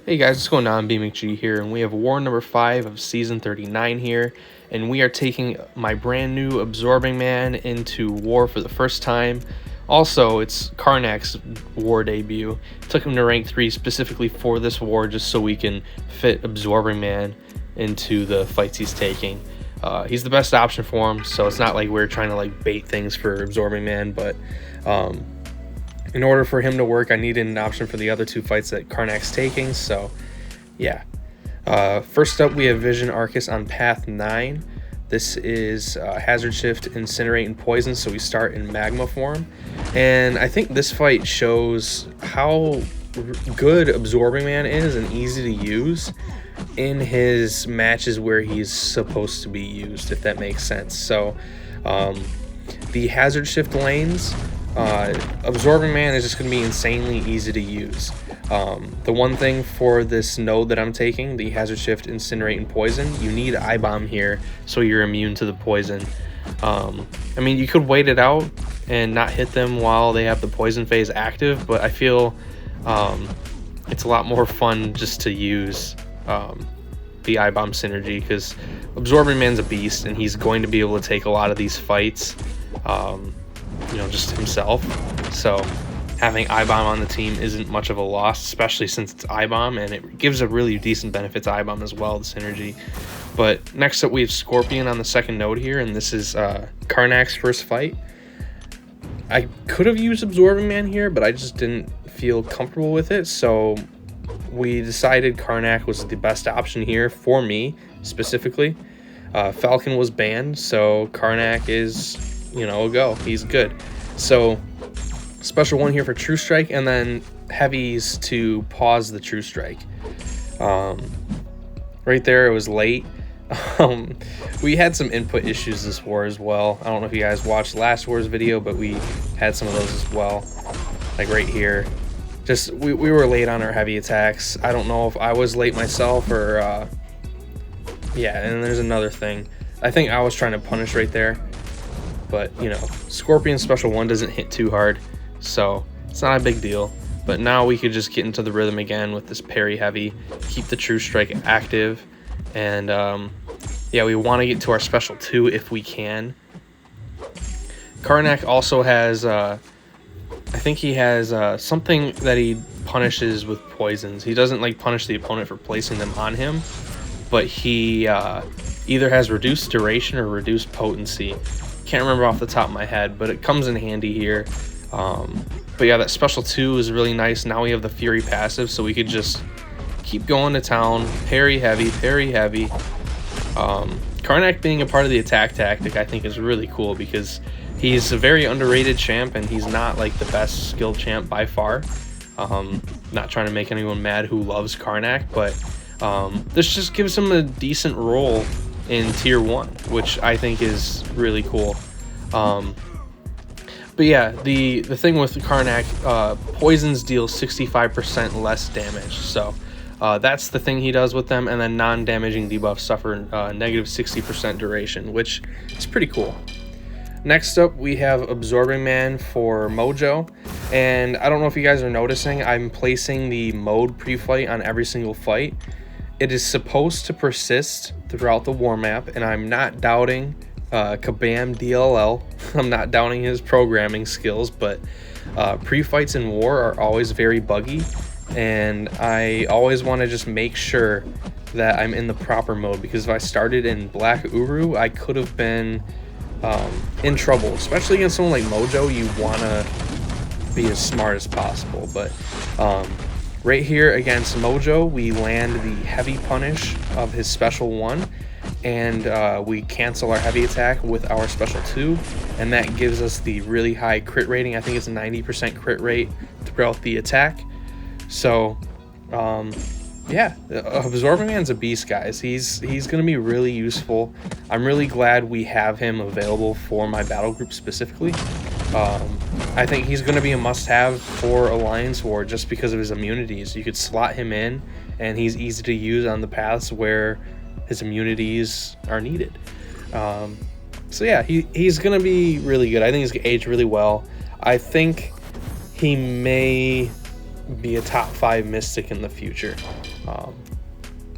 Hey guys, what's going on? BMcG here, and we have war number 5 of season 39 here, and we are taking my brand new Absorbing Man into war for the first time. Also, it's Karnak's war debut. Took him to rank 3 specifically for this war, just so we can fit Absorbing Man into the fights he's taking. He's the best option for him, so it's not like we're trying to like bait things for Absorbing Man, but in order for him to work, I needed an option for the other 2 fights that Karnak's taking, so yeah. First up, we have Vision Arcus on path 9. This is Hazard Shift, Incinerate, and Poison, so we start in Magma form. And I think this fight shows how good Absorbing Man is and easy to use in his matches where he's supposed to be used, if that makes sense. So the Hazard Shift lanes, Absorbing Man is just going to be insanely easy to use. The one thing for this node that I'm taking, the Hazard Shift, Incinerate, and Poison, you need I-Bomb here so you're immune to the poison. I mean, you could wait it out and not hit them while they have the poison phase active, but I feel it's a lot more fun just to use the I-Bomb synergy, because Absorbing Man's a beast and he's going to be able to take a lot of these fights just himself. So having I-Bomb on the team isn't much of a loss, especially since it's I-Bomb, and it gives a really decent benefit to I-Bomb as well, the synergy. But next up, we have Scorpion on the second node here, and this is Karnak's first fight. I could have used Absorbing Man here, but I just didn't feel comfortable with it, so we decided Karnak was the best option here for me, specifically. Falcon was banned, so Karnak is, a go. He's good. So special 1 here for True Strike, and then heavies to pause the True Strike. Right there, it was late. We had some input issues this war as well. I don't know if you guys watched last war's video, but we had some of those as well. Like right here. Just, we were late on our heavy attacks. I don't know if I was late myself or... yeah, and there's another thing. I think I was trying to punish right there. But, Scorpion special 1 doesn't hit too hard, so it's not a big deal. But now we could just get into the rhythm again with this parry heavy, keep the True Strike active, and yeah, we want to get to our special 2 if we can. Karnak also has, I think he has something that he punishes with poisons. He doesn't like punish the opponent for placing them on him, but he either has reduced duration or reduced potency. Can't remember off the top of my head, but it comes in handy here. But yeah, that special 2 is really nice. Now we have the Fury passive, so we could just keep going to town, parry heavy, parry heavy. Karnak being a part of the attack tactic, I think, is really cool, because he's a very underrated champ, and he's not like the best skill champ by far. Not trying to make anyone mad who loves Karnak, but this just gives him a decent role in tier 1, which I think is really cool. But yeah, the thing with Karnak, poisons deal 65% less damage, so that's the thing he does with them, and then non-damaging debuffs suffer negative 60% duration, which is pretty cool. Next up, we have Absorbing Man for Mojo, and I don't know if you guys are noticing, I'm placing the mode pre-fight on every single fight. It is supposed to persist throughout the war map, and I'm not doubting Kabam DLL. I'm not doubting his programming skills, but pre-fights in war are always very buggy, and I always want to just make sure that I'm in the proper mode, because if I started in Black Uru, I could have been in trouble, especially against someone like Mojo. You want to be as smart as possible, but right here against Mojo, we land the heavy punish of his special 1, and we cancel our heavy attack with our special 2, and that gives us the really high crit rating. I think it's a 90% crit rate throughout the attack. So yeah, Absorbing Man's a beast, guys. He's going to be really useful. I'm really glad we have him available for my battle group specifically. I think he's going to be a must-have for Alliance War just because of his immunities. You could slot him in, and he's easy to use on the paths where his immunities are needed. So yeah, he's going to be really good. I think he's going to age really well. I think he may be a top 5 Mystic in the future.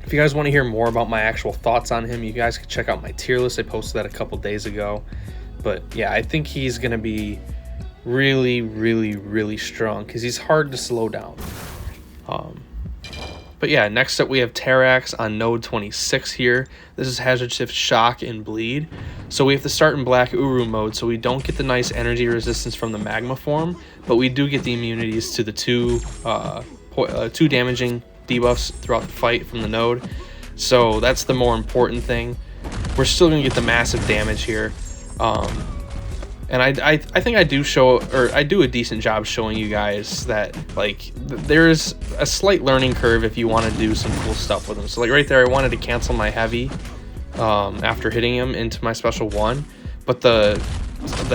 If you guys want to hear more about my actual thoughts on him, you guys can check out my tier list. I posted that a couple days ago. But yeah, I think he's going to be really, really, really strong because he's hard to slow down. But yeah, next up we have Terrax on node 26 here. This is Hazard Shift, Shock, and Bleed. So we have to start in Black Uru mode, so we don't get the nice energy resistance from the Magma form, but we do get the immunities to the two damaging debuffs throughout the fight from the node. So that's the more important thing. We're still going to get the massive damage here. And I think I do a decent job showing you guys that like there's a slight learning curve if you want to do some cool stuff with him. So like right there, I wanted to cancel my heavy after hitting him into my special 1, but the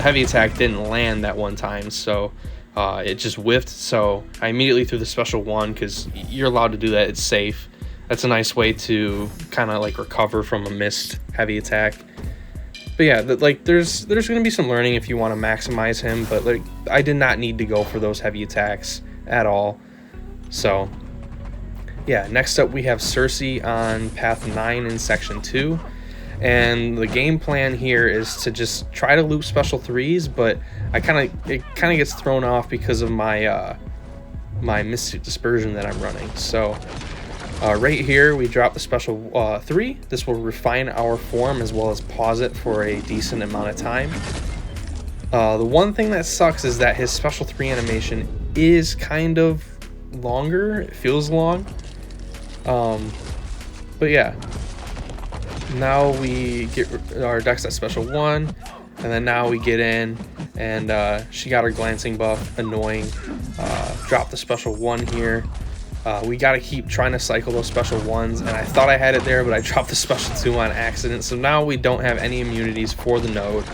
heavy attack didn't land that one time, so it just whiffed. So I immediately threw the special 1 because you're allowed to do that. It's safe. That's a nice way to kind of like recover from a missed heavy attack. But yeah, like there's going to be some learning if you want to maximize him, but like I did not need to go for those heavy attacks at all. So yeah, next up we have Cersei on path 9 in section 2. And the game plan here is to just try to loop special 3s, but it kind of gets thrown off because of my my Mystic Dispersion that I'm running. So right here we drop the special 3. This will refine our form as well as pause it for a decent amount of time. The one thing that sucks is that his special 3 animation is kind of longer. It feels long. But yeah, now we get our Dex at special 1, and then now we get in, and she got her glancing buff. Annoying. Drop the special 1 here. We got to keep trying to cycle those special 1s, and I thought I had it there, but I dropped the special 2 on accident. So now we don't have any immunities for the node,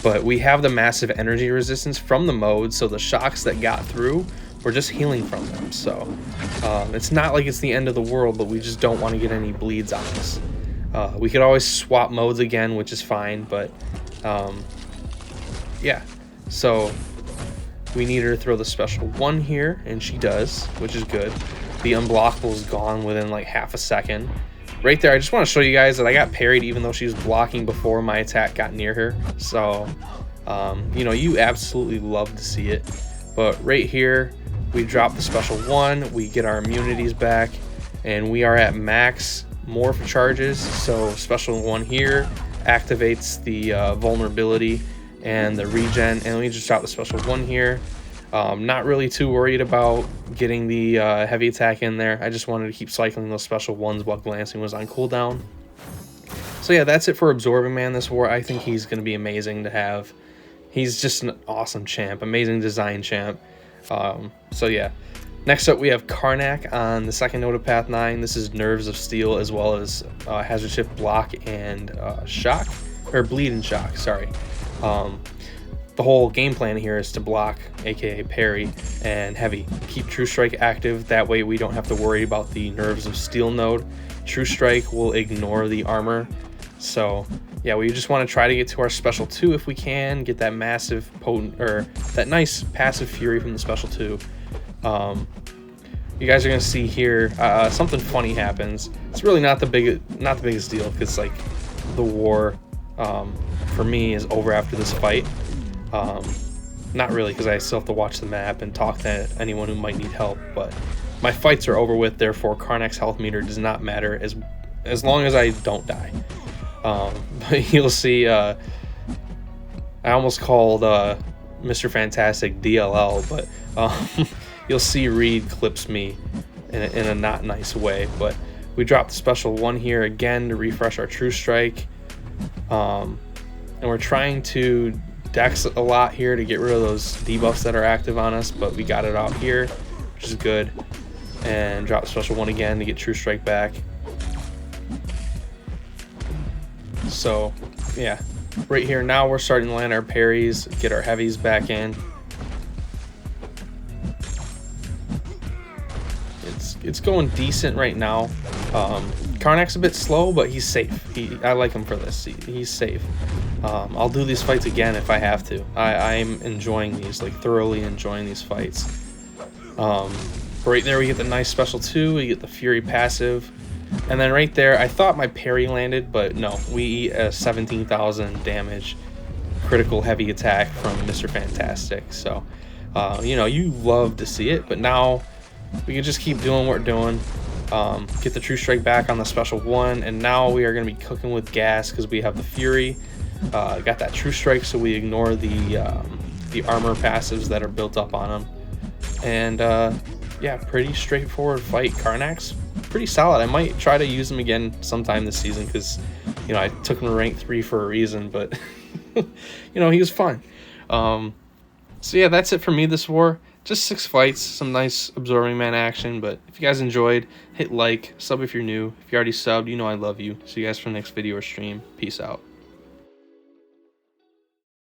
but we have the massive energy resistance from the mode, so the shocks that got through, we're just healing from them. So it's not like it's the end of the world, but we just don't want to get any bleeds on us. We could always swap modes again, which is fine, but yeah. So we need her to throw the special 1 here, and she does, which is good. The unblockable is gone within like half a second. Right there, I just want to show you guys that I got parried even though she was blocking before my attack got near her. So, you know, you absolutely love to see it. But right here, we drop the special 1, we get our immunities back, and we are at max morph charges. So special 1 here activates the vulnerability and the regen, and we just drop the special 1 here. Not really too worried about getting the heavy attack in there. I just wanted to keep cycling those special 1s while glancing was on cooldown. So yeah, that's it for Absorbing Man this war. I think he's going to be amazing to have. He's just an awesome champ, amazing design champ. So yeah, next up we have Karnak on the second node of path 9. This is Nerves of Steel as well as Hazard Shift, Block, and Shock, or Bleed and Shock, sorry. The whole game plan here is to block, aka parry, and heavy. Keep True Strike active, that way we don't have to worry about the Nerves of Steel node. True Strike will ignore the armor. So yeah, we just want to try to get to our special 2 if we can, get that massive potent, or that nice passive fury from the special 2. You guys are gonna see here something funny happens. It's really not the biggest deal, because like the war for me is over after this fight. Not really, because I still have to watch the map and talk to anyone who might need help, but my fights are over with, therefore Karnak's health meter does not matter as long as I don't die. But you'll see, I almost called Mr. Fantastic DLL, but you'll see Reed clips me in a not nice way. But we drop the special 1 here again to refresh our True Strike. And we're trying to dex a lot here to get rid of those debuffs that are active on us, but we got it out here, which is good. And drop the special 1 again to get True Strike back. So yeah, right here now we're starting to land our parries, get our heavies back in. It's going decent right now. Karnak's a bit slow, but he's safe. I like him for this. He's safe. I'll do these fights again if I have to. I'm enjoying these, like thoroughly enjoying these fights. Right there we get the nice special 2, we get the Fury passive, and then right there I thought my parry landed, but no, we eat a 17,000 damage critical heavy attack from Mr. Fantastic. So you know, you love to see it, but now we can just keep doing what we're doing. Get the True Strike back on the special 1, and now we are going to be cooking with gas because we have the Fury. Got that True Strike, so we ignore the armor passives that are built up on them. And yeah, pretty straightforward fight. Karnak's pretty solid. I might try to use him again sometime this season because, you know, I took him to rank 3 for a reason, but you know, he was fun. So yeah, that's it for me this war. Just 6 fights, some nice Absorbing Man action. But if you guys enjoyed, hit like, sub if you're new. If you already subbed, you know I love you. See you guys for the next video or stream. Peace out.